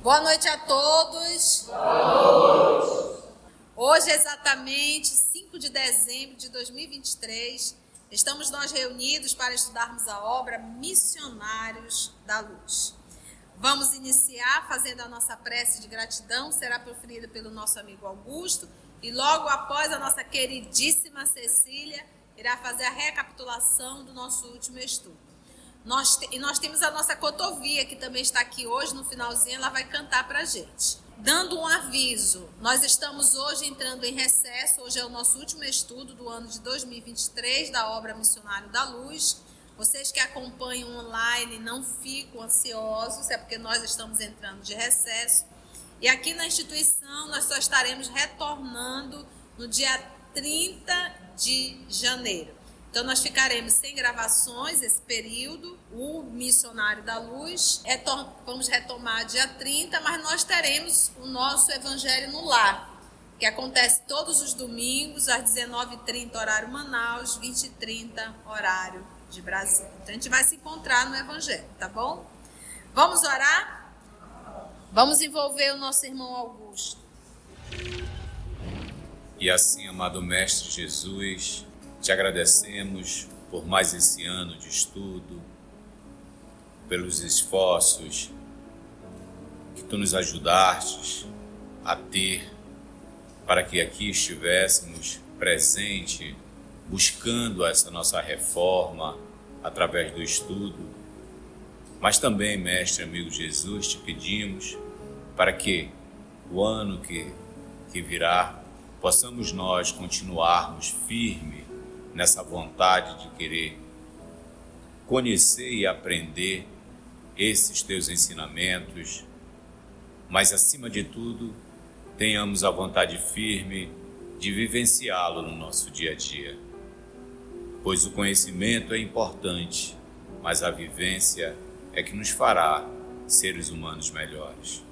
Boa noite a todos. Hoje, exatamente 5 de dezembro de 2023, estamos nós reunidos para estudarmos a obra Missionários da Luz. Vamos iniciar fazendo a nossa prece de gratidão, será proferida pelo nosso amigo Augusto, e logo após a nossa queridíssima Cecília irá fazer a recapitulação do nosso último estudo. Nós temos a nossa Cotovia, que também está aqui hoje, no finalzinho, ela vai cantar para a gente. Dando um aviso, nós estamos hoje entrando em recesso, hoje é o nosso último estudo do ano de 2023, da obra Missionário da Luz. Vocês que acompanham online não ficam ansiosos, é porque nós estamos entrando de recesso. E aqui na instituição nós só estaremos retornando no dia 30 de janeiro. Então, nós ficaremos sem gravações esse período, o Missionário da Luz. Vamos retomar dia 30, mas nós teremos o nosso Evangelho no Lar, que acontece todos os domingos, às 19h30, horário Manaus, 20h30, horário de Brasília. Então, a gente vai se encontrar no Evangelho, tá bom? Vamos orar? Vamos envolver o nosso irmão Augusto. E assim, amado Mestre Jesus, te agradecemos por mais esse ano de estudo, pelos esforços que tu nos ajudaste a ter para que aqui estivéssemos presente, buscando essa nossa reforma através do estudo. Mas também, Mestre amigo Jesus, te pedimos para que o ano que virá possamos nós continuarmos firmes nessa vontade de querer conhecer e aprender esses teus ensinamentos, mas acima de tudo, tenhamos a vontade firme de vivenciá-lo no nosso dia a dia. Pois o conhecimento é importante, mas a vivência é que nos fará seres humanos melhores.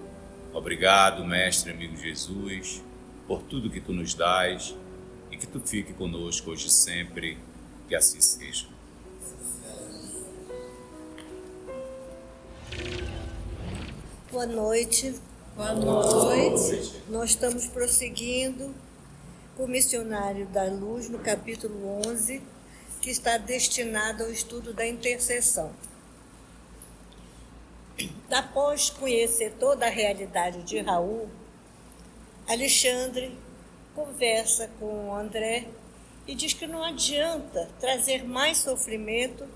Obrigado, Mestre amigo Jesus, por tudo que tu nos dás, e que tu fique conosco hoje e sempre, que assim seja. Boa noite. Boa noite. Nós estamos prosseguindo com o Missionário da Luz, no capítulo 11, que está destinado ao estudo da intercessão. Após conhecer toda a realidade de Raul, Alexandre conversa com o André e diz que não adianta trazer mais sofrimento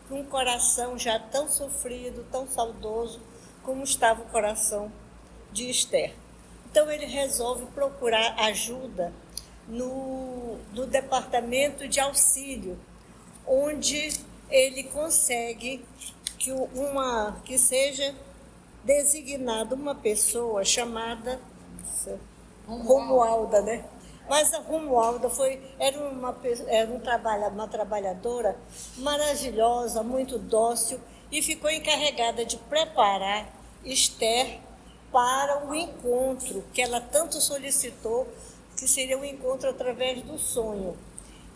para um coração já tão sofrido, tão saudoso como estava o coração de Esther. Então ele resolve procurar ajuda no departamento de auxílio, onde ele consegue que seja designada uma pessoa chamada Romualda, né? Mas a Romualda era uma trabalhadora maravilhosa, muito dócil, e ficou encarregada de preparar Esther para o encontro que ela tanto solicitou, que seria um encontro através do sonho.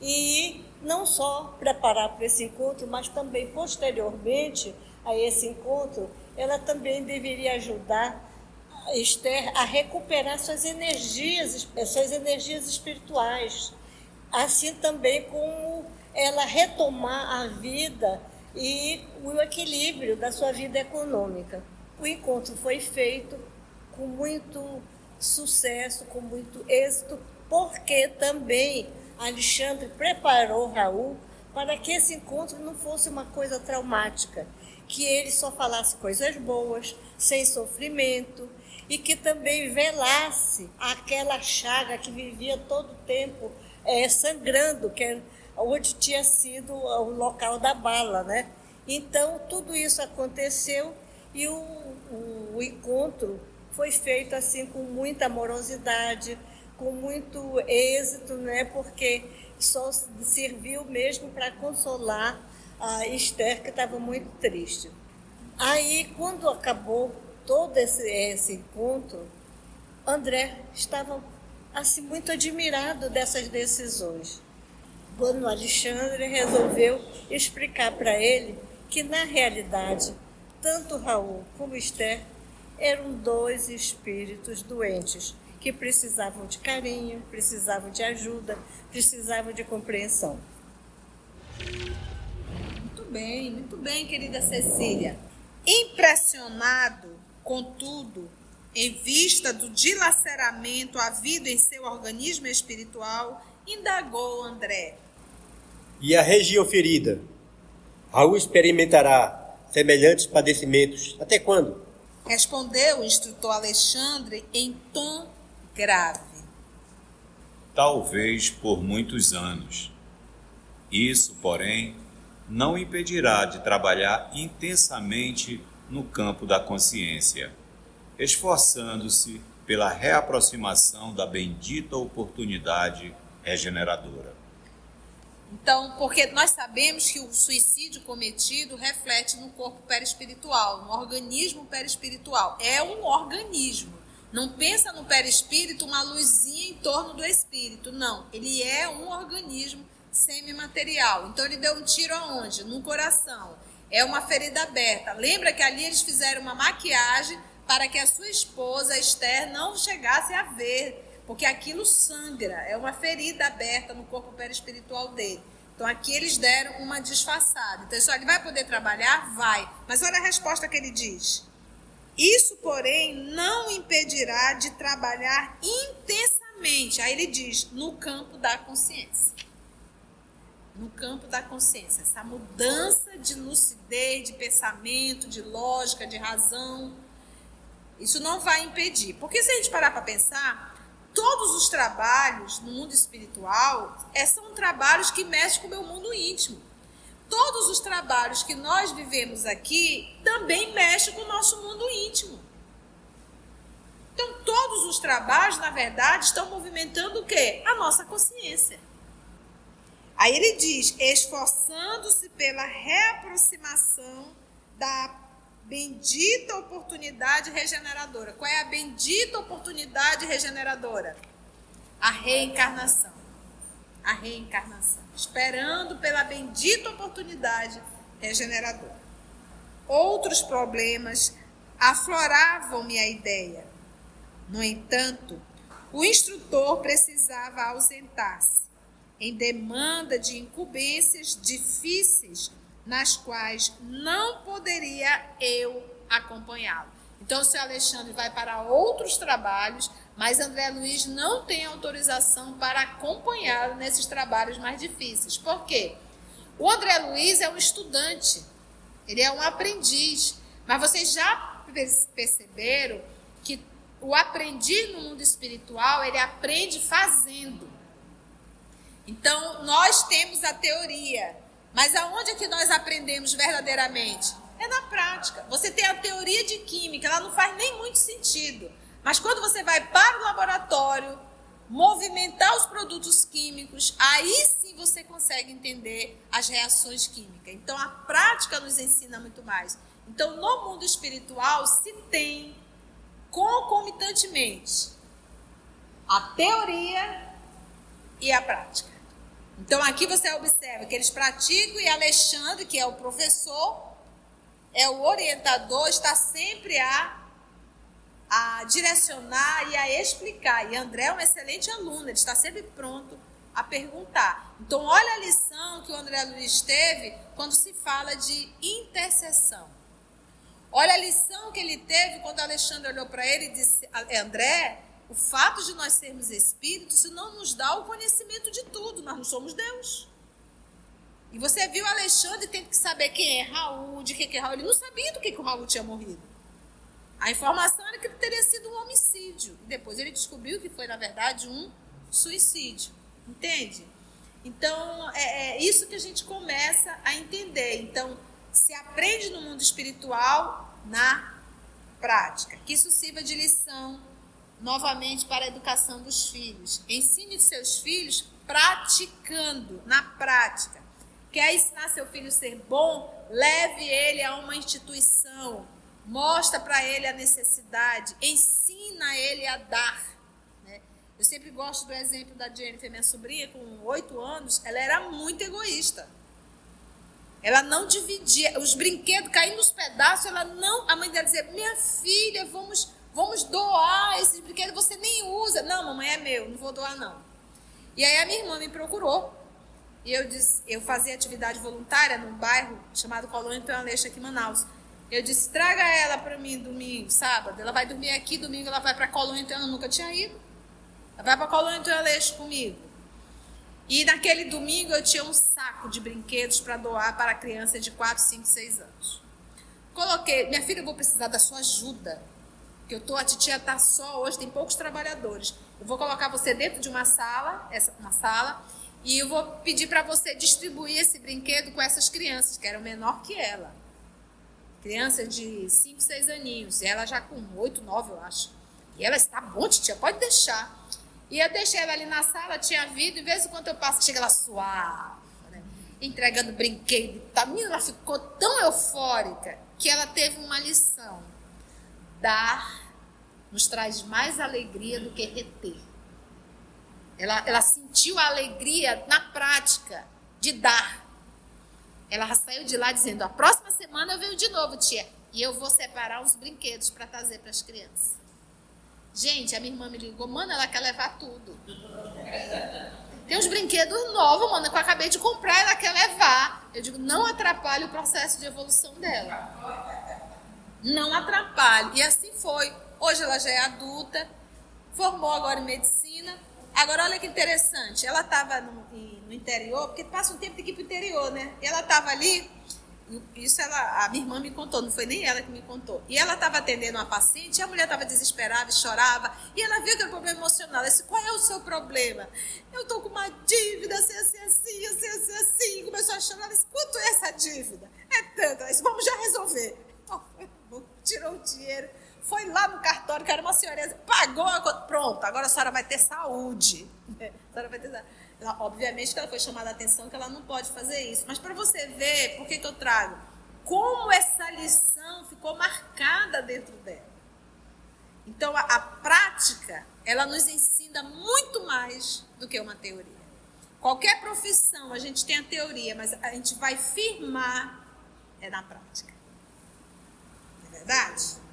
E não só preparar para esse encontro, mas também posteriormente a esse encontro, ela também deveria ajudar Esther a recuperar suas energias espirituais, assim também como ela retomar a vida e o equilíbrio da sua vida econômica. O encontro foi feito com muito sucesso, com muito êxito, porque também Alexandre preparou Raul para que esse encontro não fosse uma coisa traumática, que ele só falasse coisas boas, sem sofrimento, e que também velasse aquela chaga que vivia todo o tempo sangrando, que é onde tinha sido o local da bala, né? Então, tudo isso aconteceu e o encontro foi feito assim com muita amorosidade, com muito êxito, né? Porque só serviu mesmo para consolar a Esther, que estava muito triste. Aí, quando acabou todo esse encontro, André estava assim muito admirado dessas decisões. Quando Alexandre resolveu explicar para ele que, na realidade, tanto Raul como Esther eram 2 espíritos doentes que precisavam de carinho, precisavam de ajuda, precisavam de compreensão. Muito bem, querida Cecília. Impressionado, contudo, em vista do dilaceramento havido em seu organismo espiritual, indagou André. E a região ferida? Raul experimentará semelhantes padecimentos até quando? Respondeu o instrutor Alexandre em tom grave. Talvez por muitos anos. Isso, porém, não impedirá de trabalhar intensamente no campo da consciência, esforçando-se pela reaproximação da bendita oportunidade regeneradora. Então, porque nós sabemos que o suicídio cometido reflete no corpo perispiritual, no organismo perispiritual. É um organismo. Não pensa no perispírito uma luzinha em torno do espírito. Não, ele é um organismo semimaterial. Então, ele deu um tiro aonde? No coração. É uma ferida aberta. Lembra que ali eles fizeram uma maquiagem para que a sua esposa, Esther, não chegasse a ver, porque aquilo sangra, é uma ferida aberta no corpo perispiritual dele. Então aqui eles deram uma disfarçada. Então ele vai poder trabalhar? Vai. Mas olha a resposta que ele diz. Isso, porém, não impedirá de trabalhar intensamente. Aí ele diz, no campo da consciência. No campo da consciência. Essa mudança de lucidez, de pensamento, de lógica, de razão. Isso não vai impedir. Porque se a gente parar para pensar, todos os trabalhos no mundo espiritual são trabalhos que mexem com o meu mundo íntimo. Todos os trabalhos que nós vivemos aqui também mexem com o nosso mundo íntimo. Então, todos os trabalhos, na verdade, estão movimentando o quê? A nossa consciência. Aí ele diz, esforçando-se pela reaproximação da bendita oportunidade regeneradora. Qual é a bendita oportunidade regeneradora? A reencarnação. A reencarnação. Esperando pela bendita oportunidade regeneradora. Outros problemas afloravam-me a ideia. No entanto, o instrutor precisava ausentar-se em demanda de incumbências difíceis nas quais não poderia eu acompanhá-lo. Então, o senhor Alexandre vai para outros trabalhos, mas André Luiz não tem autorização para acompanhá-lo nesses trabalhos mais difíceis. Por quê? O André Luiz é um estudante, ele é um aprendiz, mas vocês já perceberam que o aprendiz no mundo espiritual, ele aprende fazendo. Então, nós temos a teoria, mas aonde é que nós aprendemos verdadeiramente? É na prática. Você tem a teoria de química, ela não faz nem muito sentido. Mas quando você vai para o laboratório, movimentar os produtos químicos, aí sim você consegue entender as reações químicas. Então, a prática nos ensina muito mais. Então, no mundo espiritual, se tem concomitantemente a teoria e a prática. Então, aqui você observa que eles praticam e Alexandre, que é o professor, é o orientador, está sempre a direcionar e a explicar. E André é um excelente aluno, ele está sempre pronto a perguntar. Então, olha a lição que o André Luiz teve quando se fala de intercessão. Olha a lição que ele teve quando Alexandre olhou para ele e disse, André, o fato de nós sermos espíritos, isso não nos dá o conhecimento de tudo, nós não somos Deus. E você viu Alexandre tendo que saber quem é Raul, de que é Raul. Ele não sabia do que o Raul tinha morrido. A informação era que teria sido um homicídio. E depois ele descobriu que foi, na verdade, um suicídio. Entende? Então, é isso que a gente começa a entender. Então, se aprende no mundo espiritual na prática. Que isso sirva de lição novamente para a educação dos filhos. Ensine seus filhos praticando, na prática. Quer ensinar seu filho a ser bom? Leve ele a uma instituição. Mostra para ele a necessidade. Ensina ele a dar. Né? Eu sempre gosto do exemplo da Jennifer, minha sobrinha, com 8 anos. Ela era muito egoísta. Ela não dividia, os brinquedos caindo nos pedaços, a mãe dela dizia, minha filha, vamos doar esses brinquedos, você nem usa. Não, mamãe, é meu, não vou doar não. E aí a minha irmã me procurou, e eu fazia atividade voluntária num bairro chamado Colônia do Aleixo, aqui em Manaus. Eu disse, traga ela para mim domingo, sábado, ela vai dormir aqui, domingo ela vai para a Colônia, então eu nunca tinha ido. Ela vai para a Colônia do Aleixo comigo. E naquele domingo eu tinha um saco de brinquedos para doar para criança de 4, 5, 6 anos. Coloquei, minha filha, eu vou precisar da sua ajuda, porque a titia está só hoje, tem poucos trabalhadores. Eu vou colocar você dentro de uma sala, e eu vou pedir para você distribuir esse brinquedo com essas crianças, que eram menor que ela. Criança de 5, 6 aninhos, e ela já com 8, 9, eu acho. E ela está bom, titia, pode deixar. E eu deixei ela ali na sala, tinha vidro, e de vez em quando eu passo, chega ela suave, né? Entregando brinquedo. A menina ela ficou tão eufórica que ela teve uma lição. Dar nos traz mais alegria do que reter. Ela sentiu a alegria na prática de dar. Ela saiu de lá dizendo, a próxima semana eu venho de novo, tia, e eu vou separar uns brinquedos para trazer para as crianças. Gente, a minha irmã me ligou, mano, ela quer levar tudo. Tem uns brinquedos novos, mano, que eu acabei de comprar, ela quer levar. Eu digo, não atrapalhe o processo de evolução dela. Não atrapalhe. E assim foi. Hoje ela já é adulta, formou agora em medicina. Agora, olha que interessante, ela estava no interior, porque passa um tempo tem que ir para o interior, né? E ela estava ali, isso a minha irmã me contou, não foi nem ela que me contou. E ela estava atendendo uma paciente, e a mulher estava desesperada, chorava, e ela viu que era um problema emocional. Ela disse, qual é o seu problema? Eu estou com uma dívida, assim. Começou a chorar, ela disse, quanto é essa dívida? É tanto. Ela disse, vamos já resolver. Tirou o dinheiro. Foi lá no cartório, que era uma senhora, pagou a conta. Pronto, agora a senhora vai ter saúde. A senhora vai ter saúde. Obviamente que ela foi chamada a atenção que ela não pode fazer isso. Mas para você ver, por que eu trago? Como essa lição ficou marcada dentro dela. Então, a prática, ela nos ensina muito mais do que uma teoria. Qualquer profissão, a gente tem a teoria, mas a gente vai firmar na prática. Não é verdade?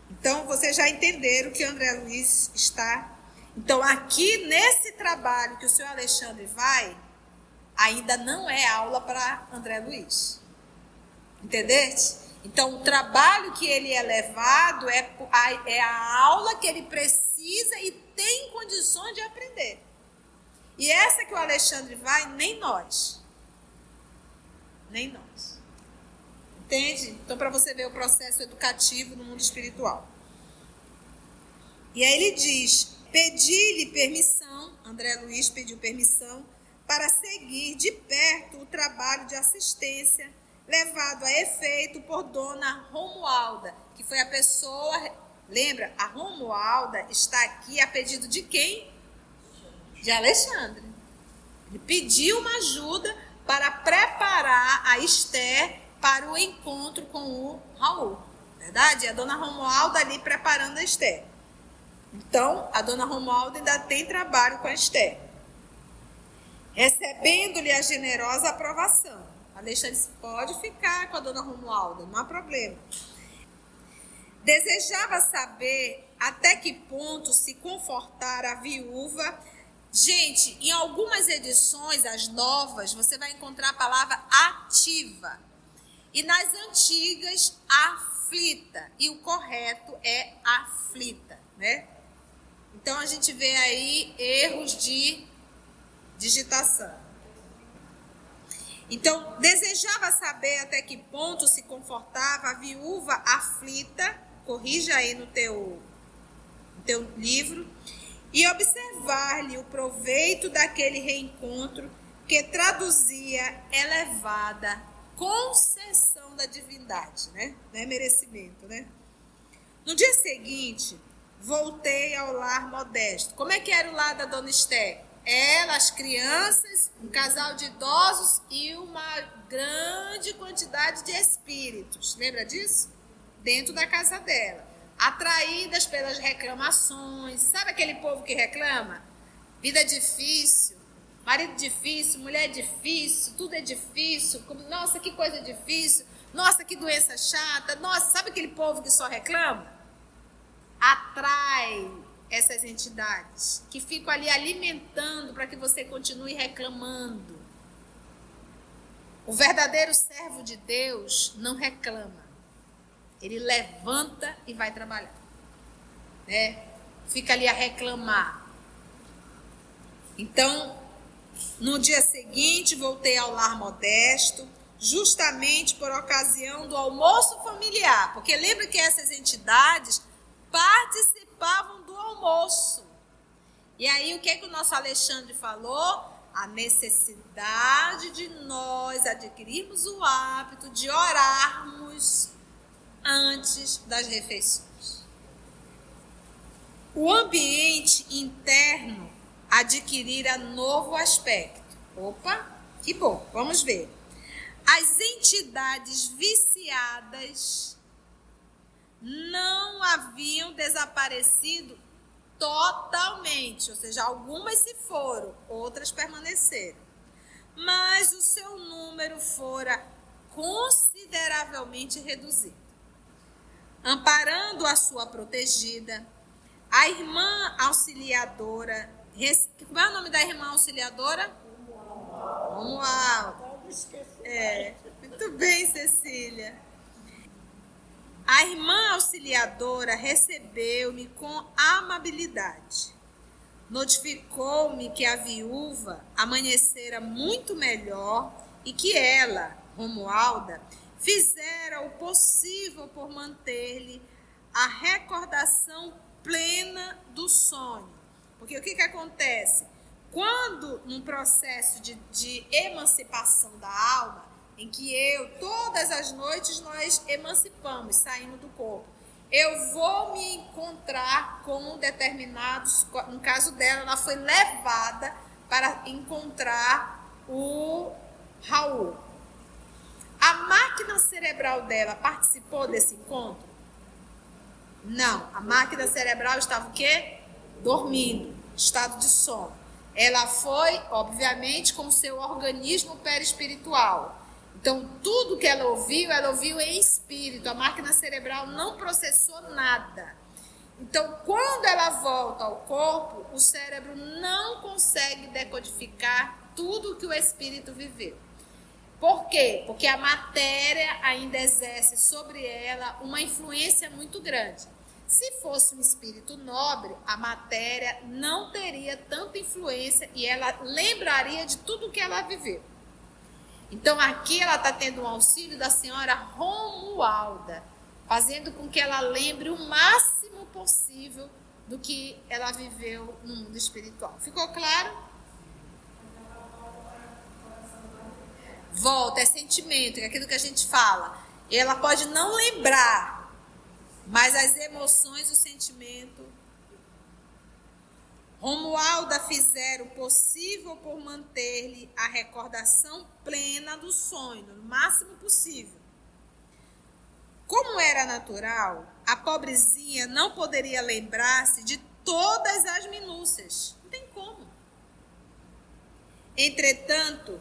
Então, vocês já entenderam que o André Luiz está... Então, aqui nesse trabalho que o senhor Alexandre vai, ainda não é aula para André Luiz. Entendeste? Então, o trabalho que ele é levado é a aula que ele precisa e tem condições de aprender. E essa que o Alexandre vai, nem nós. Nem nós. Entende? Então, para você ver o processo educativo no mundo espiritual. E aí ele diz, pedi-lhe permissão, André Luiz pediu permissão, para seguir de perto o trabalho de assistência levado a efeito por Dona Romualda, que foi a pessoa, lembra, a Romualda está aqui a pedido de quem? De Alexandre. Ele pediu uma ajuda para preparar a Esther para o encontro com o Raul, verdade? E a Dona Romualda ali preparando a Esther. Então, a Dona Romualda ainda tem trabalho com a Esther. Recebendo-lhe a generosa aprovação. Alexandre disse, pode ficar com a Dona Romualda, não há problema. Desejava saber até que ponto se confortar a viúva. Gente, em algumas edições, as novas, você vai encontrar a palavra ativa. E nas antigas, aflita. E o correto é aflita, né? Então, a gente vê aí erros de digitação. Então, desejava saber até que ponto se confortava a viúva aflita, corrija aí no teu livro, e observar-lhe o proveito daquele reencontro que traduzia elevada concessão da divindade, né? Não é merecimento, né? No dia seguinte, voltei ao lar modesto. Como é que era o lar da Dona Esther? Ela, as crianças, um casal de idosos e uma grande quantidade de espíritos. Lembra disso? Dentro da casa dela. Atraídas pelas reclamações. Sabe aquele povo que reclama? Vida difícil. marido difícil, mulher difícil, tudo é difícil, nossa, que coisa difícil, nossa, que doença chata, nossa, sabe aquele povo que só reclama? Atrai essas entidades que ficam ali alimentando para que você continue reclamando. O verdadeiro servo de Deus não reclama. Ele levanta e vai trabalhar. Né? Fica ali a reclamar. Então, no dia seguinte, voltei ao lar modesto, justamente por ocasião do almoço familiar. Porque lembra que essas entidades participavam do almoço. E aí, o que é que o nosso Alexandre falou? A necessidade de nós adquirirmos o hábito de orarmos antes das refeições. O ambiente interno adquirirá novo aspecto. Opa, que bom, vamos ver. As entidades viciadas não haviam desaparecido totalmente, ou seja, algumas se foram, outras permaneceram. Mas o seu número fora consideravelmente reduzido. Amparando a sua protegida, a irmã auxiliadora, como é o nome da irmã auxiliadora? Romualda. Muito bem, Cecília. A irmã auxiliadora recebeu-me com amabilidade. Notificou-me que a viúva amanhecera muito melhor e que ela, Romualda, fizera o possível por manter-lhe a recordação plena do sonho. Porque o que acontece? Quando, num processo de emancipação da alma, em que todas as noites nós emancipamos, saindo do corpo, eu vou me encontrar com determinados, no caso dela, ela foi levada para encontrar o Raul. A máquina cerebral dela participou desse encontro? Não, a máquina cerebral estava o quê? Dormindo, estado de sono. Ela foi, obviamente, com o seu organismo perispiritual. Então, tudo que ela ouviu em espírito. A máquina cerebral não processou nada. Então, quando ela volta ao corpo, o cérebro não consegue decodificar tudo que o espírito viveu. Por quê? Porque a matéria ainda exerce sobre ela uma influência muito grande. Se fosse um espírito nobre, a matéria não teria tanta influência e ela lembraria de tudo que ela viveu. Então, aqui ela está tendo um auxílio da senhora Romualda, fazendo com que ela lembre o máximo possível do que ela viveu no mundo espiritual. Ficou claro? Volta, é sentimento, é aquilo que a gente fala. Ela pode não lembrar, mas as emoções, o sentimento. Romualda fizera o possível por manter-lhe a recordação plena do sonho, no máximo possível. Como era natural, a pobrezinha não poderia lembrar-se de todas as minúcias. Não tem como. Entretanto,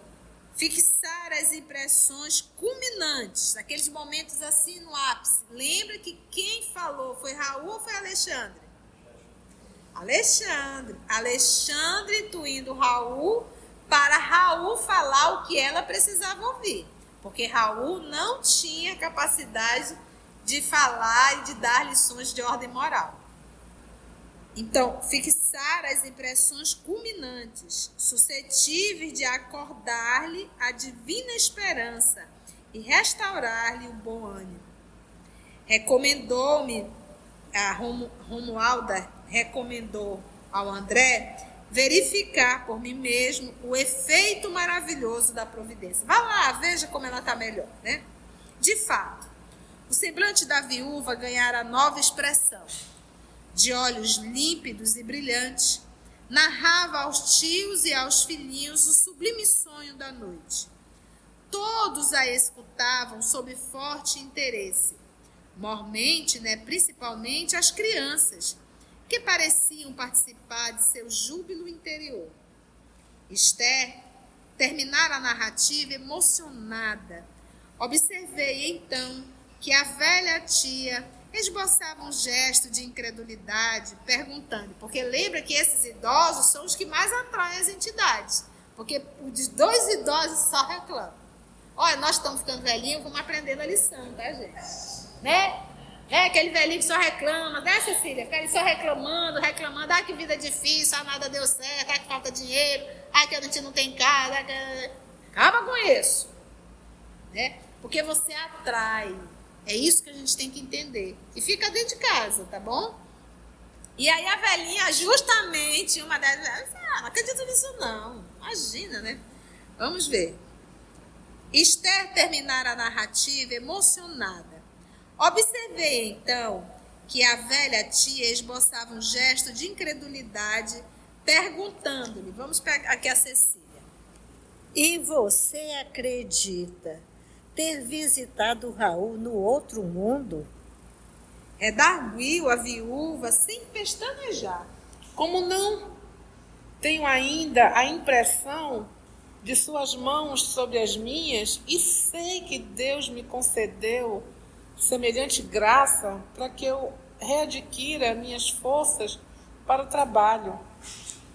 fixar as impressões culminantes, aqueles momentos assim no ápice. Lembra que quem falou foi Raul ou foi Alexandre? Alexandre intuindo Raul para Raul falar o que ela precisava ouvir. Porque Raul não tinha capacidade de falar e de dar lições de ordem moral. Então, fixar as impressões culminantes, suscetíveis de acordar-lhe a divina esperança e restaurar-lhe o bom ânimo. Recomendou-me, a Romualda recomendou ao André verificar por mim mesmo o efeito maravilhoso da providência. Vá lá, veja como ela está melhor, né? De fato, o semblante da viúva ganhara nova expressão. De olhos límpidos e brilhantes, narrava aos tios e aos filhinhos o sublime sonho da noite. Todos a escutavam sob forte interesse, mormente, principalmente as crianças, que pareciam participar de seu júbilo interior. Esther terminara a narrativa emocionada. Observei, então, que a velha tia esboçava um gesto de incredulidade, perguntando, porque lembra que esses idosos são os que mais atraem as entidades, porque os 2 idosos só reclamam. Olha, nós estamos ficando velhinhos, vamos aprendendo a lição, tá, gente? Né? É aquele velhinho que só reclama, né, Cecília? Fica ali só reclamando, ah, que vida difícil, ah, nada deu certo, ah, que falta dinheiro, ah, que a gente não tem casa, ah, que... Acaba com isso, né? Porque você atrai. É isso que a gente tem que entender. E fica dentro de casa, tá bom? E aí a velhinha, justamente, uma das... não acredito nisso não. Imagina, né? Vamos ver. Esther terminara a narrativa emocionada. Observei, então, que a velha tia esboçava um gesto de incredulidade, perguntando-lhe, vamos pegar aqui a Cecília. E você acredita ter visitado Raul no outro mundo? Redarguiu a viúva sem pestanejar. Como não? Tenho ainda a impressão de suas mãos sobre as minhas e sei que Deus me concedeu semelhante graça para que eu readquira minhas forças para o trabalho.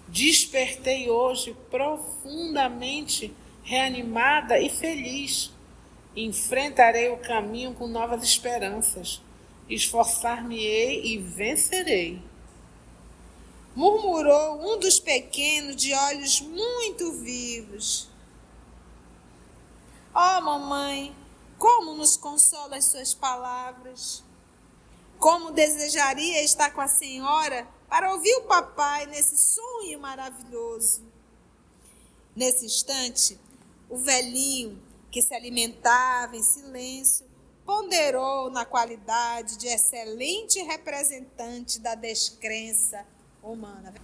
Despertei hoje profundamente reanimada e feliz. Enfrentarei o caminho com novas esperanças. Esforçar-me-ei e vencerei. Murmurou um dos pequenos de olhos muito vivos. Ó, mamãe, como nos consola as suas palavras. Como desejaria estar com a senhora para ouvir o papai nesse sonho maravilhoso. Nesse instante, o velhinho, que se alimentava em silêncio, ponderou na qualidade de excelente representante da descrença humana.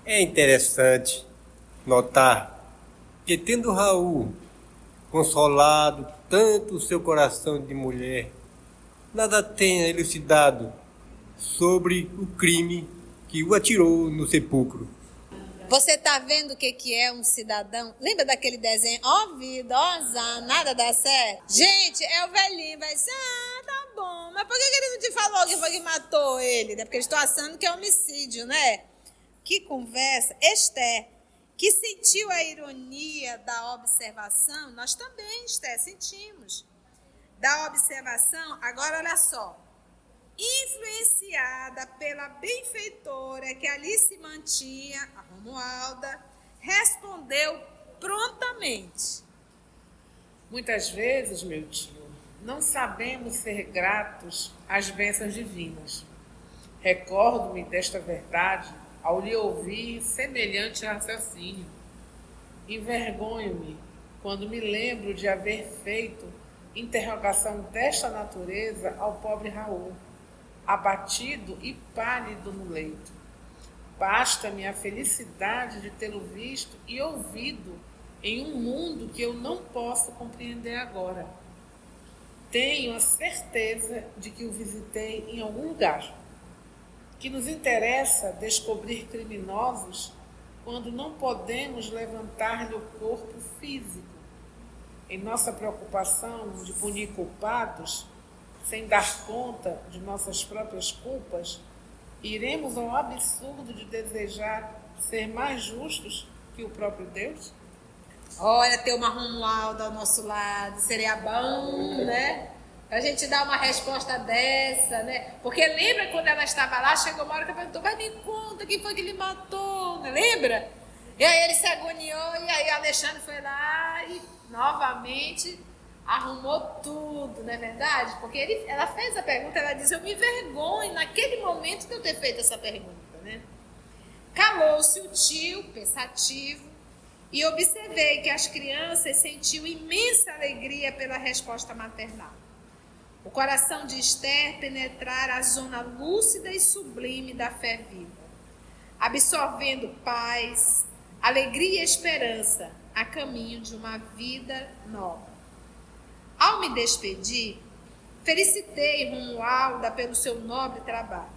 É interessante notar que, tendo Raul consolado tanto o seu coração de mulher, nada tenha elucidado sobre o crime que o atirou no sepulcro. Você está vendo o que é um cidadão? Lembra daquele desenho? Ó vida, ó azar, nada dá certo. Gente, é o velhinho, vai dizer, tá bom, mas por que ele não te falou que foi que matou ele? Porque eles estão achando que é homicídio, né? Que conversa. Esther, que sentiu a ironia da observação, nós também, Esther, sentimos. Da observação, agora olha só. Influenciada pela benfeitora que ali se mantinha, a Romualda, respondeu prontamente. Muitas vezes, meu tio, não sabemos ser gratos às bênçãos divinas. Recordo-me desta verdade ao lhe ouvir semelhante raciocínio. Envergonho-me quando me lembro de haver feito interrogação desta natureza ao pobre Raul, abatido e pálido no leito. Basta-me a felicidade de tê-lo visto e ouvido em um mundo que eu não posso compreender agora. Tenho a certeza de que o visitei em algum lugar. Que nos interessa descobrir criminosos quando não podemos levantar-lhe o corpo físico. Em nossa preocupação de punir culpados, sem dar conta de nossas próprias culpas, iremos ao absurdo de desejar ser mais justos que o próprio Deus? Olha, ter uma Romualda ao nosso lado, seria bom, né? A gente dar uma resposta dessa, né? Porque lembra quando ela estava lá, chegou uma hora que ela perguntou, mas me conta quem foi que ele matou, né? Lembra? E aí ele se agoniou, e aí Alexandre foi lá e novamente arrumou tudo, não é verdade? Porque ela fez a pergunta, ela diz, eu me envergonho naquele momento de eu ter feito essa pergunta, né? Calou-se o tio, pensativo, e observei que as crianças sentiam imensa alegria pela resposta maternal. O coração de Esther penetrara a zona lúcida e sublime da fé viva, absorvendo paz, alegria e esperança a caminho de uma vida nova. Ao me despedir, felicitei Romualda pelo seu nobre trabalho.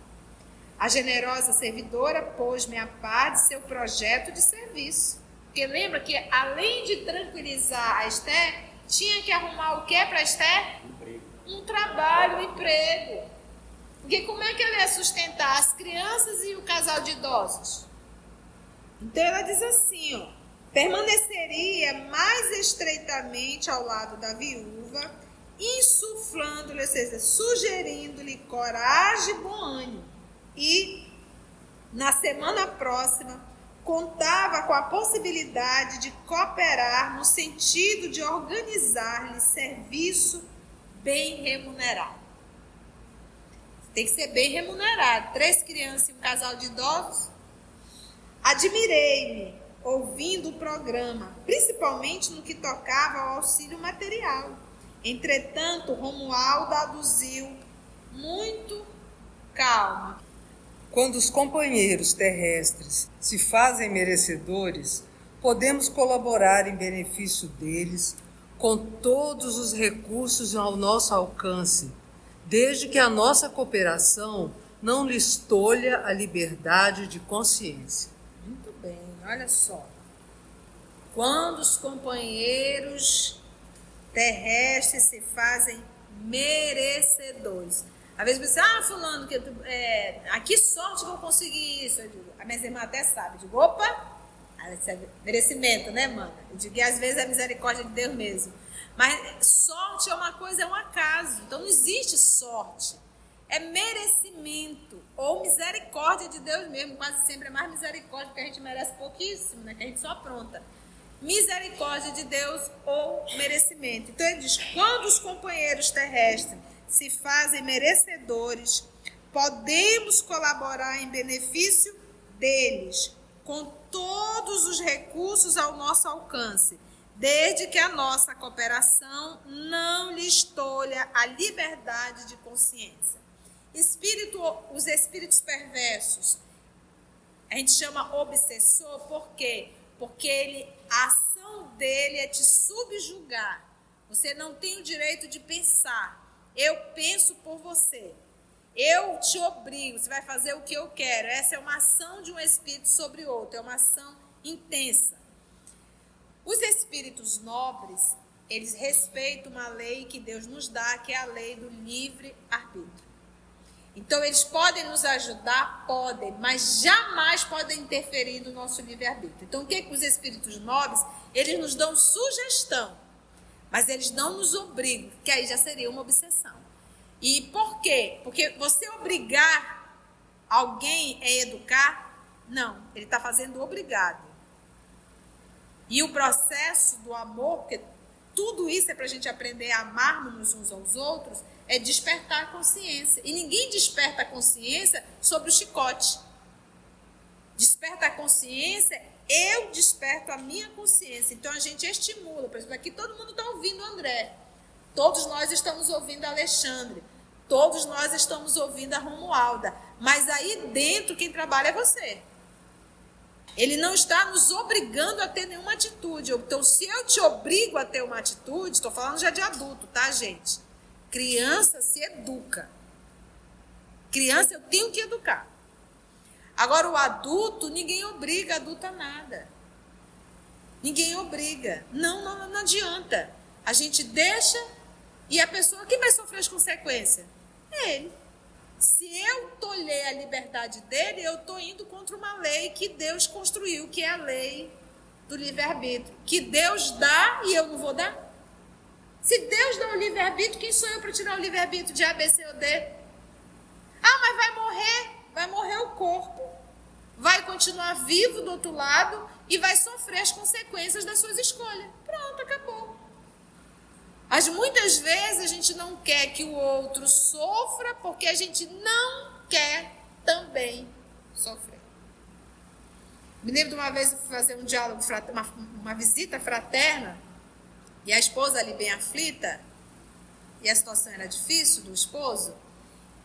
A generosa servidora pôs-me a par de seu projeto de serviço, Porque lembra que além de tranquilizar a Esther, tinha que arrumar o que para Esther? Um trabalho, um emprego. Porque como é que ela ia sustentar as crianças e o casal de idosos? Então ela diz assim, ó, permaneceria mais estreitamente ao lado da viúva, insuflando-lhe, ou seja, sugerindo-lhe coragem e bom ânimo. E na semana próxima contava com a possibilidade de cooperar no sentido de organizar-lhe serviço bem remunerado. Tem que ser bem remunerado. 3 crianças e um casal de idosos. Admirei-me ouvindo o programa, principalmente no que tocava ao auxílio material. Entretanto, Romualdo aduziu muito calma. Quando os companheiros terrestres se fazem merecedores, podemos colaborar em benefício deles com todos os recursos ao nosso alcance, desde que a nossa cooperação não lhes tolha a liberdade de consciência. Muito bem, olha só. Quando os companheiros terrestres se fazem merecedores. Às vezes você diz, fulano, que sorte que eu consegui isso. Eu digo, a minha irmã até sabe. Eu digo, opa, isso é merecimento, né, mana? Eu digo que às vezes é misericórdia de Deus mesmo. Mas sorte é uma coisa, é um acaso. Então não existe sorte. É merecimento ou misericórdia de Deus mesmo. Quase sempre é mais misericórdia, porque a gente merece pouquíssimo, né? Que a gente só apronta. Misericórdia de Deus ou merecimento. Então ele diz, quando os companheiros terrestres se fazem merecedores, podemos colaborar em benefício deles, com todos os recursos ao nosso alcance, desde que a nossa cooperação não lhes tolha a liberdade de consciência. Os espíritos perversos, a gente chama obsessor, por quê? Porque a ação dele é te subjugar. Você não tem o direito de pensar. Eu penso por você. Eu te obrigo, você vai fazer o que eu quero. Essa é uma ação de um espírito sobre outro, é uma ação intensa. Os espíritos nobres, eles respeitam uma lei que Deus nos dá, que é a lei do livre-arbítrio. Então, eles podem nos ajudar? Podem, mas jamais podem interferir no nosso livre-arbítrio. Então, o que os espíritos nobres, eles nos dão sugestão, mas eles não nos obrigam, que aí já seria uma obsessão. E por quê? Porque você obrigar alguém a educar? Não, ele está fazendo obrigado. E o processo do amor, porque tudo isso é para a gente aprender a amarmos uns aos outros, é despertar a consciência. E ninguém desperta a consciência sobre o chicote. Desperta a consciência, eu desperto a minha consciência. Então a gente estimula. Por exemplo, aqui todo mundo está ouvindo o André. Todos nós estamos ouvindo a Alexandre. Todos nós estamos ouvindo a Romualda. Mas aí dentro quem trabalha é você. Ele não está nos obrigando a ter nenhuma atitude. Então, se eu te obrigo a ter uma atitude, estou falando já de adulto, tá, gente? Criança se educa. Criança eu tenho que educar. Agora, o adulto, ninguém obriga adulto a nada. Ninguém obriga. Não adianta. A gente deixa e a pessoa, quem vai sofrer as consequências? É ele. Se eu tolher a liberdade dele, eu estou indo contra uma lei que Deus construiu, que é a lei do livre-arbítrio. Que Deus dá e eu não vou dar? Se Deus dá o livre-arbítrio, quem sou eu para tirar o livre-arbítrio de A, B, C ou D? Mas vai morrer o corpo, vai continuar vivo do outro lado e vai sofrer as consequências das suas escolhas. Pronto, acabou. Mas muitas vezes a gente não quer que o outro sofra porque a gente não quer também sofrer. Me lembro de uma vez eu fui fazer um diálogo, uma visita fraterna, e a esposa ali bem aflita, e a situação era difícil do esposo,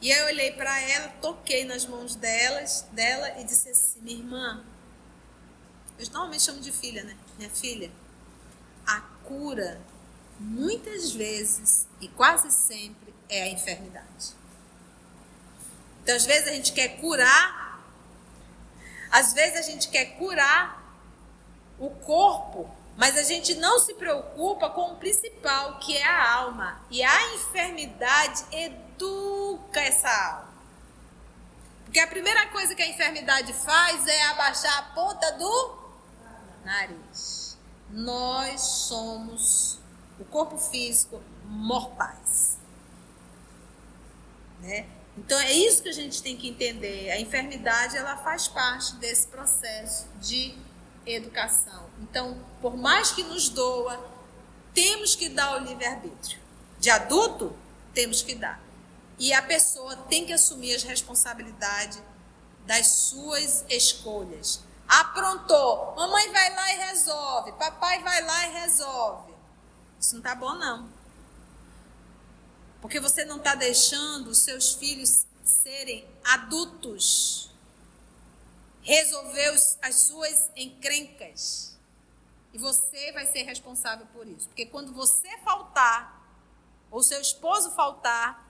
e aí eu olhei para ela, toquei nas mãos dela e disse assim, minha irmã, eu normalmente chamo de filha, né? Minha filha, a cura muitas vezes e quase sempre é a enfermidade. Então, às vezes a gente quer curar, o corpo, mas a gente não se preocupa com o principal, que é a alma. E a enfermidade educa essa alma. Porque a primeira coisa que a enfermidade faz é abaixar a ponta do nariz. Nós somos, o corpo físico, mortais. Né? Então é isso que a gente tem que entender. A enfermidade, ela faz parte desse processo de educação. Então, por mais que nos doa, temos que dar o livre-arbítrio. De adulto, temos que dar. E a pessoa tem que assumir as responsabilidades das suas escolhas. Aprontou, mamãe vai lá e resolve, papai vai lá e resolve. Isso não tá bom, não. Porque você não está deixando os seus filhos serem adultos. Resolver as suas encrencas. E você vai ser responsável por isso. Porque quando você faltar, ou seu esposo faltar,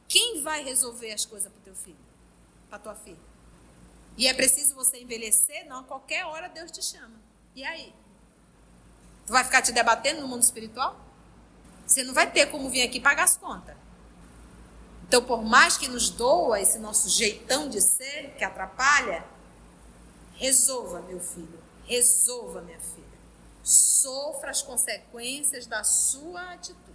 quem vai resolver as coisas para o teu filho? Para tua filha? E é preciso você envelhecer? Não, a qualquer hora Deus te chama. E aí? Tu vai ficar te debatendo no mundo espiritual? Você não vai ter como vir aqui pagar as contas. Então, por mais que nos doa esse nosso jeitão de ser, que atrapalha, resolva, meu filho, resolva, minha filha. Sofra as consequências da sua atitude.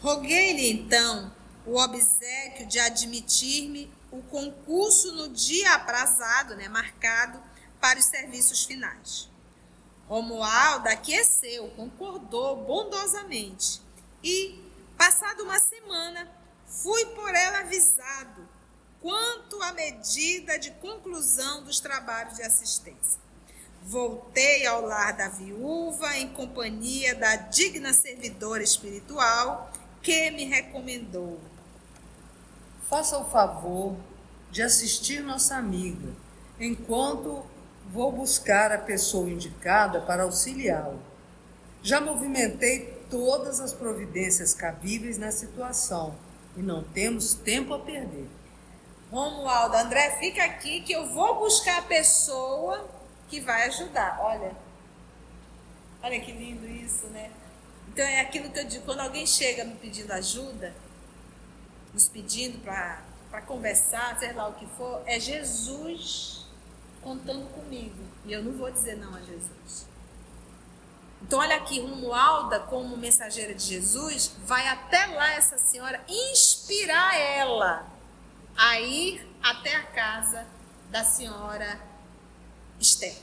Roguei-lhe, então, o obséquio de admitir-me o concurso no dia aprazado, marcado para os serviços finais. Romualda aqueceu, concordou bondosamente e, passada uma semana, fui por ela avisado quanto à medida de conclusão dos trabalhos de assistência. Voltei ao lar da viúva em companhia da digna servidora espiritual que me recomendou. Faça o favor de assistir nossa amiga, enquanto vou buscar a pessoa indicada para auxiliá-la. Já movimentei todas as providências cabíveis na situação e não temos tempo a perder. Romualda, André, fica aqui que eu vou buscar a pessoa que vai ajudar. Olha que lindo isso, né? Então é aquilo que eu digo, quando alguém chega me pedindo ajuda, nos pedindo para conversar, sei lá o que for, é Jesus contando comigo. E eu não vou dizer não a Jesus. Então olha aqui, Romualda, como mensageira de Jesus, vai até lá essa senhora inspirar ela a ir até a casa da senhora Esther.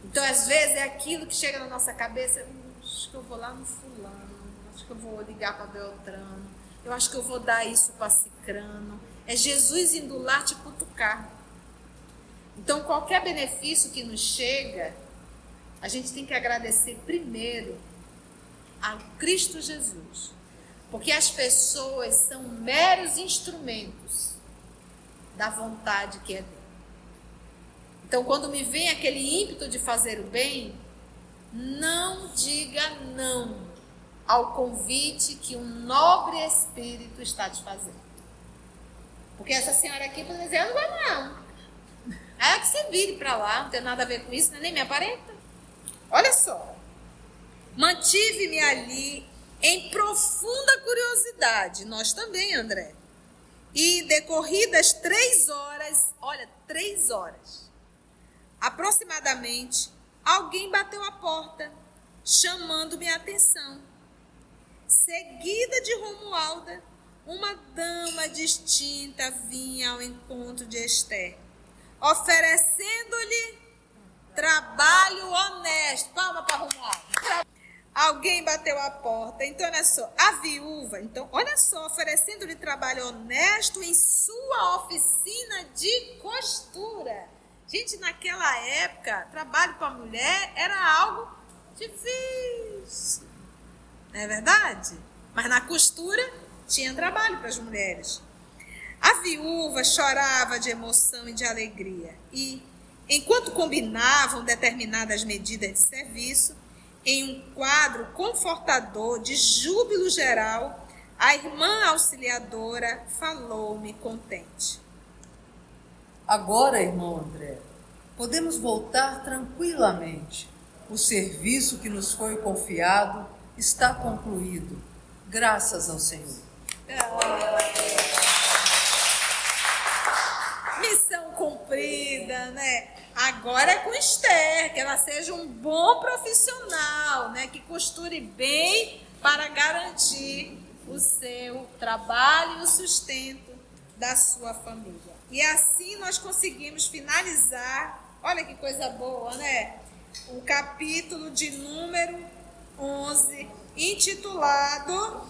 Então às vezes é aquilo que chega na nossa cabeça, acho que eu vou lá no fulano, acho que eu vou ligar para Beltrano, eu acho que eu vou dar isso para Cicrano. É Jesus indo lá te cutucar. Então qualquer benefício que nos chega, a gente tem que agradecer primeiro a Cristo Jesus. Porque as pessoas são meros instrumentos da vontade que é dele. Então quando me vem aquele ímpeto de fazer o bem, não diga não ao convite que um nobre espírito está te fazendo. Porque essa senhora aqui pode dizer, eu não vou não. É que você vire para lá, não tem nada a ver com isso, nem me aparenta. Olha só. Mantive-me ali em profunda curiosidade, nós também, André. E decorridas 3 horas, olha, 3 horas, aproximadamente, alguém bateu a porta, chamando minha atenção. Seguida de Romualda, uma dama distinta vinha ao encontro de Esther, oferecendo-lhe trabalho honesto. Palma para Romualda. Alguém bateu a porta. Então, olha só, a viúva, oferecendo-lhe trabalho honesto em sua oficina de costura. Gente, naquela época, trabalho para a mulher era algo difícil. Não é verdade? Mas na costura tinha trabalho para as mulheres. A viúva chorava de emoção e de alegria. E, enquanto combinavam determinadas medidas de serviço, em um quadro confortador de júbilo geral, a irmã auxiliadora falou-me contente. Agora, irmão André, podemos voltar tranquilamente. O serviço que nos foi confiado está concluído, graças ao Senhor. Missão cumprida, né? Agora é com Esther, que ela seja um bom profissional, né? Que costure bem para garantir o seu trabalho e o sustento da sua família. E assim nós conseguimos finalizar, olha que coisa boa, né? O capítulo de número 11, intitulado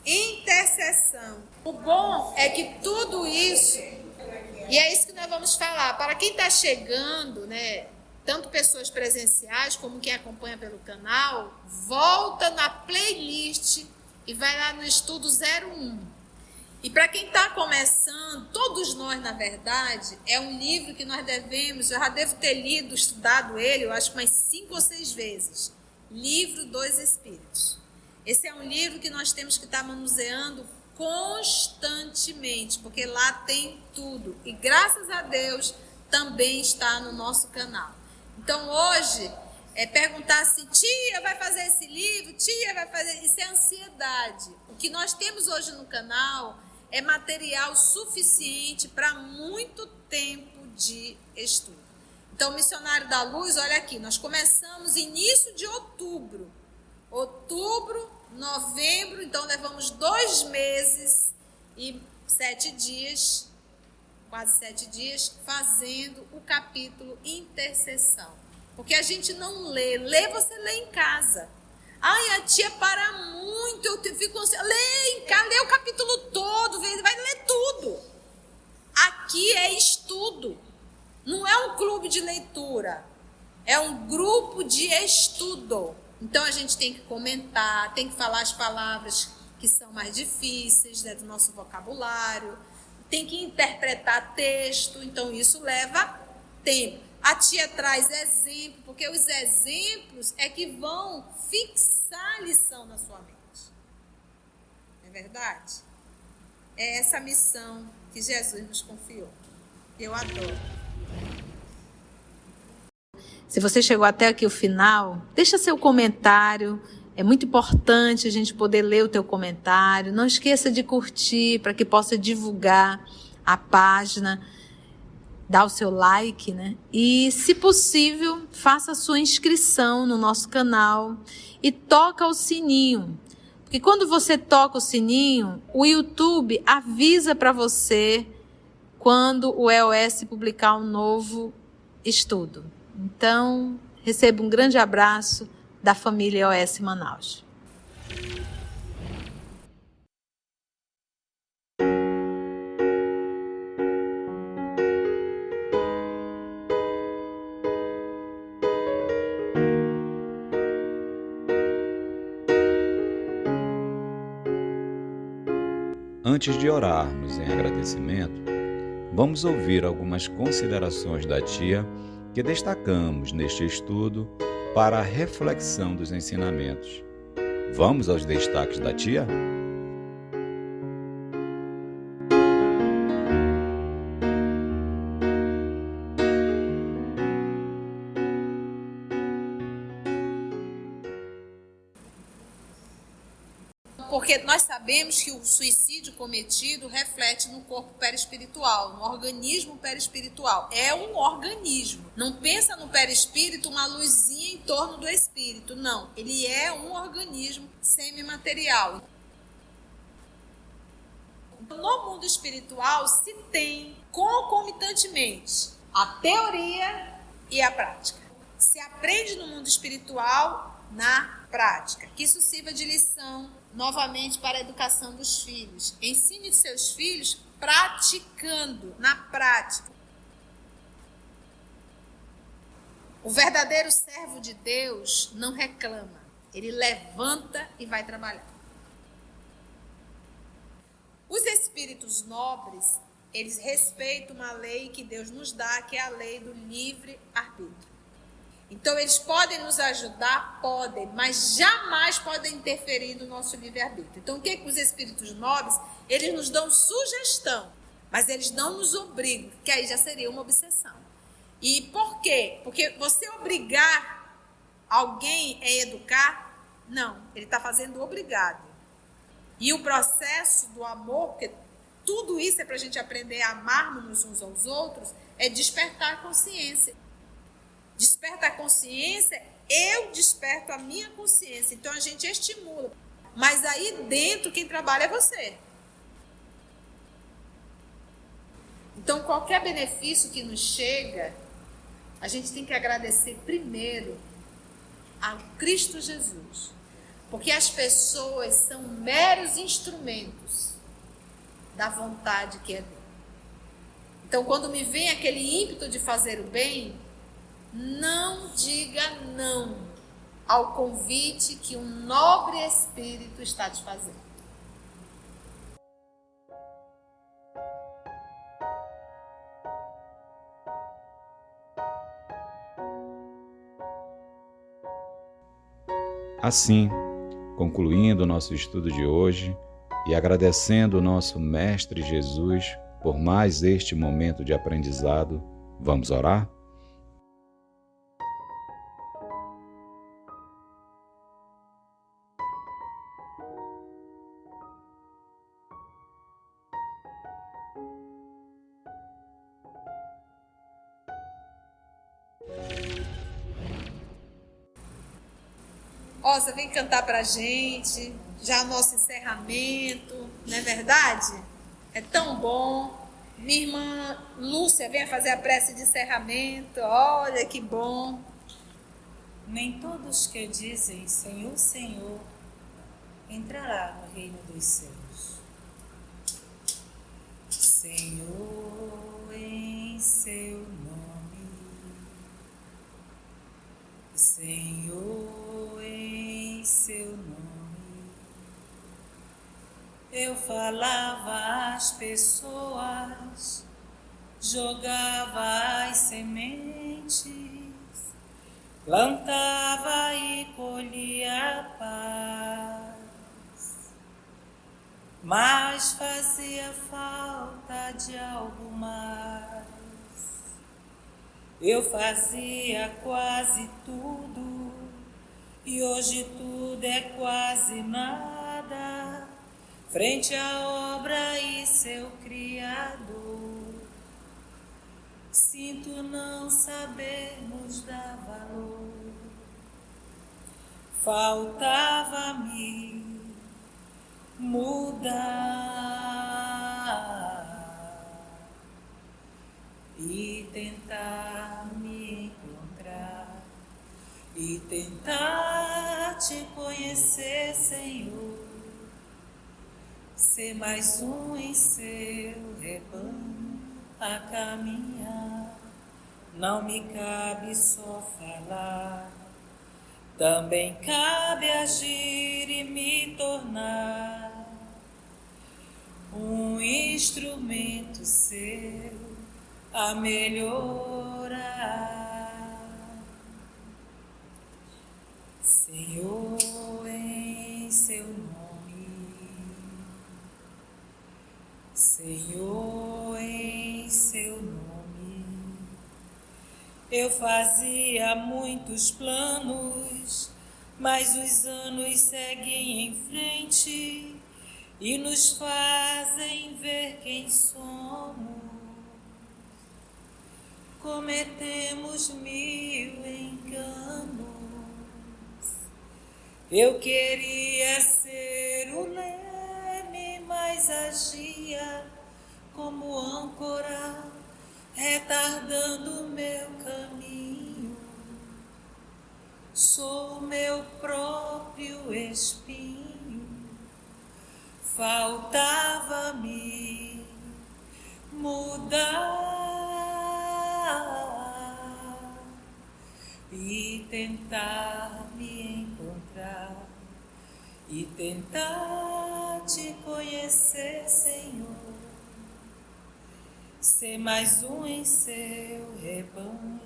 Intercessão. O bom é que tudo isso, e é isso que nós vamos falar, para quem está chegando, né, tanto pessoas presenciais como quem acompanha pelo canal, volta na playlist e vai lá no estudo 01. E para quem está começando, todos nós, na verdade, é um livro que nós devemos, eu já devo ter lido, estudado ele, eu acho umas 5 ou 6 vezes. Livro dos Espíritos. Esse é um livro que nós temos que estar manuseando constantemente, porque lá tem tudo. E graças a Deus também está no nosso canal. Então hoje é perguntar assim, tia, vai fazer esse livro? Tia, vai fazer... Isso é ansiedade. O que nós temos hoje no canal é material suficiente para muito tempo de estudo. Então, o Missionário da Luz, olha aqui, nós começamos início de outubro. Outubro, novembro, então levamos 2 meses e 7 dias, quase 7 dias, fazendo o capítulo Intercessão. Porque a gente não lê. Lê, você lê em casa. Ai, a tia para muito, eu fico assim, lê em casa, lê o capítulo todo, vai ler tudo. Aqui é estudo. Não é um clube de leitura, é um grupo de estudo. Então a gente tem que comentar, tem que falar as palavras que são mais difíceis, né, do nosso vocabulário, tem que interpretar texto, então isso leva tempo. A tia traz exemplo, porque os exemplos é que vão fixar a lição na sua mente. Não é verdade? É essa missão que Jesus nos confiou. Eu adoro. Se você chegou até aqui o final, deixa seu comentário. É muito importante a gente poder ler o teu comentário. Não esqueça de curtir para que possa divulgar a página. Dá o seu like, né? E, se possível, faça a sua inscrição no nosso canal e toca o sininho. Porque quando você toca o sininho, o YouTube avisa para você quando o EOS publicar um novo estudo. Então, receba um grande abraço da família EOS Manaus. Antes de orarmos em agradecimento, vamos ouvir algumas considerações da tia que destacamos neste estudo para a reflexão dos ensinamentos. Vamos aos destaques da tia? Porque nós sabemos que o suicídio cometido reflete no corpo perispiritual, no organismo perispiritual. É um organismo. Não pensa no perispírito uma luzinha em torno do espírito. Não, ele é um organismo semimaterial. No mundo espiritual se tem concomitantemente a teoria e a prática. Se aprende no mundo espiritual na prática. Que isso sirva de lição novamente para a educação dos filhos. Ensine seus filhos praticando, na prática. O verdadeiro servo de Deus não reclama. Ele levanta e vai trabalhar. Os espíritos nobres, eles respeitam uma lei que Deus nos dá, que é a lei do livre-arbítrio. Então, eles podem nos ajudar? Podem, mas jamais podem interferir no nosso livre-arbítrio. Então, o que é que os espíritos nobres, eles nos dão sugestão, mas eles não nos obrigam, que aí já seria uma obsessão. E por quê? Porque você obrigar alguém a educar? Não, ele está fazendo obrigado. E o processo do amor, porque tudo isso é para a gente aprender a amarmos uns aos outros, é despertar a consciência. Desperta a consciência, eu desperto a minha consciência. Então a gente estimula. Mas aí dentro quem trabalha é você. Então qualquer benefício que nos chega, a gente tem que agradecer primeiro a Cristo Jesus. Porque as pessoas são meros instrumentos da vontade que é dele. Então quando me vem aquele ímpeto de fazer o bem, não diga não ao convite que um nobre espírito está te fazendo. Assim, concluindo o nosso estudo de hoje e agradecendo o nosso Mestre Jesus por mais este momento de aprendizado, vamos orar? Rosa, vem cantar pra gente, já nosso encerramento, não é verdade? É tão bom. Minha irmã Lúcia, venha fazer a prece de encerramento, olha que bom. Nem todos que dizem Senhor, Senhor, entrará no reino dos céus. Senhor, em seu nome, Senhor, em seu nome, eu falava às pessoas, jogava as sementes, plantava e colhia paz, mas fazia falta de algo mais. Eu fazia quase tudo e hoje tudo é quase nada frente à obra e seu Criador. Sinto não saber nos dar valor. Faltava-me mudar e tentar me encontrar e tentar te conhecer, Senhor. Ser mais um em seu rebanho a caminhar. Não me cabe só falar, também cabe agir e me tornar um instrumento seu a melhorar. Senhor, em seu nome, Senhor, em seu nome, eu fazia muitos planos, mas os anos seguem em frente e nos fazem ver quem somos. Cometemos 1000 enganos. Eu queria ser o leme, mas agia como âncora, retardando o meu caminho. Sou meu próprio espinho. Faltava-me mudar e tentar me encontrar e tentar te conhecer, Senhor. Ser mais um em seu rebanho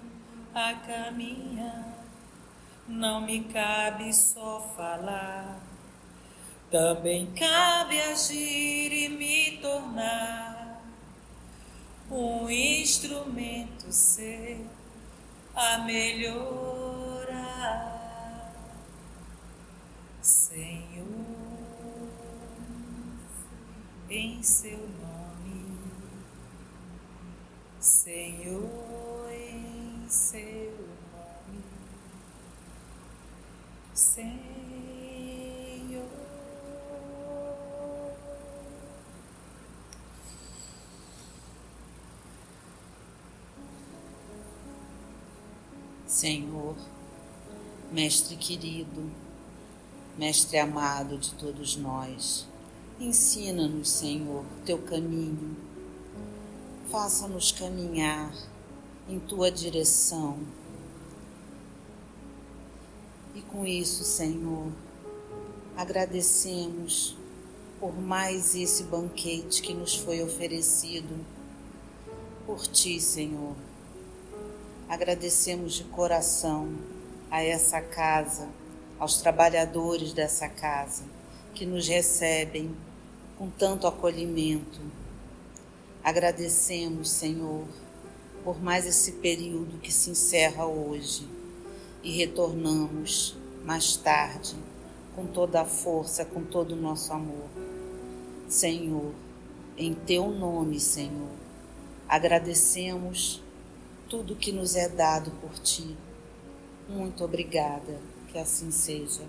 a caminhar. Não me cabe só falar, também cabe agir e me tornar um instrumento seu a melhorar, Senhor, em seu nome, Senhor, em seu nome, Senhor. Senhor, Mestre querido, Mestre amado de todos nós, ensina-nos, Senhor, teu caminho, faça-nos caminhar em tua direção. E com isso, Senhor, agradecemos por mais esse banquete que nos foi oferecido por ti, Senhor. Agradecemos de coração a essa casa, aos trabalhadores dessa casa, que nos recebem com tanto acolhimento. Agradecemos, Senhor, por mais esse período que se encerra hoje e retornamos mais tarde com toda a força, com todo o nosso amor. Senhor, em teu nome, Senhor, agradecemos tudo que nos é dado por ti. Muito obrigada, que assim seja.